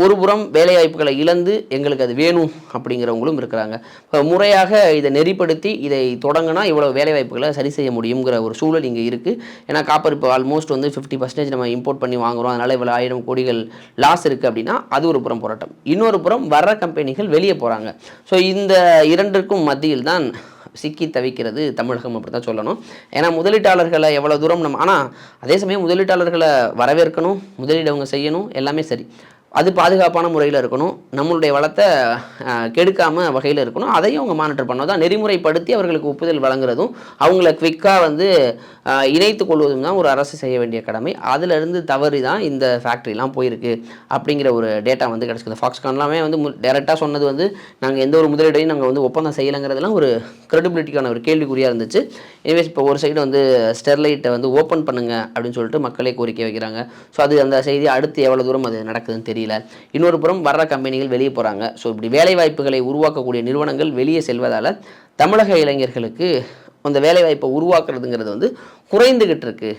ஒரு புறம் வேலைவாய்ப்புகளை இழந்து எங்களுக்கு அது வேணும் அப்படிங்கிறவங்களும் இருக்கிறாங்க. இப்போ முறையாக இதை நெறிப்படுத்தி இதை தொடங்கினா இவ்வளோ வேலைவாய்ப்புகளை சரி செய்ய முடியுங்கிற ஒரு சூழல் இங்கே இருக்குது. ஏன்னா காப்பர் இப்போ ஆல்மோஸ்ட் வந்து 50% நம்ம இம்போர்ட் பண்ணி வாங்குகிறோம், அதனால் இவ்வளோ 1000 கோடிகள் லாஸ் இருக்குது அப்படின்னா அது ஒரு புறம் போராட்டம். இன்னொரு புறம் வர்ற கம்பெனிகள் வெளியே போகிறாங்க. ஸோ இந்த இரண்டிற்கும் மத்தியில் தான் சிக்கி தவிக்கிறது தமிழகம் அப்படி தான் சொல்லணும். ஏன்னா முதலீட்டாளர்களை எவ்வளோ தூரம் ஆனால் அதே சமயம் முதலீட்டாளர்களை வரவேற்கணும், முதலீடு அவங்க செய்யணும், எல்லாமே சரி. அது பாதுகாப்பான முறையில் இருக்கணும், நம்மளுடைய வளத்தை கெடுக்காமல் வகையில் இருக்கணும். அதையும் அவங்க மானிட்டர் பண்ணணும். தான் நெறிமுறைப்படுத்தி அவர்களுக்கு ஒப்புதல் வழங்குறதும் அவங்கள குவிக்காக வந்து இணைத்து கொள்வதும் தான் ஒரு அரசு செய்ய வேண்டிய கடமை. அதிலிருந்து தவறி தான் இந்த ஃபேக்ட்ரிலாம் போயிருக்கு அப்படிங்கிற ஒரு டேட்டா வந்து கிடச்சிது. ஃபாக்ஸ்கான்லாமே வந்து டைரெக்டாக சொன்னது வந்து நாங்கள் எந்த ஒரு முதலீடையும் நாங்கள் வந்து ஒப்பந்தம் செய்யலைங்கிறதுலாம் ஒரு கிரெடிபிலிட்டிக்கான ஒரு கேள்விக்குறியாக இருந்துச்சு. எனிவேஸ் இப்போ ஒரு சைடு வந்து ஸ்டெர்லைட்டை வந்து ஓப்பன் பண்ணுங்க அப்படின்னு சொல்லிட்டு மக்களே கோரிக்கை வைக்கிறாங்க. ஸோ அது அந்த செய்தி அடுத்து எவ்வளோ தூரம் அது நடக்குதுன்னு தெரியல. இன்னொரு புறம் வர்ற கம்பெனிகள் வெளியே போகிறாங்க. ஸோ இப்படி வேலைவாய்ப்புகளை உருவாக்கக்கூடிய நிறுவனங்கள் வெளியே செல்வதால் தமிழக இளைஞர்களுக்கு அந்த வேலைவாய்ப்பை உருவாக்குறதுங்கிறது வந்து குறைந்துகிட்டு இருக்கு.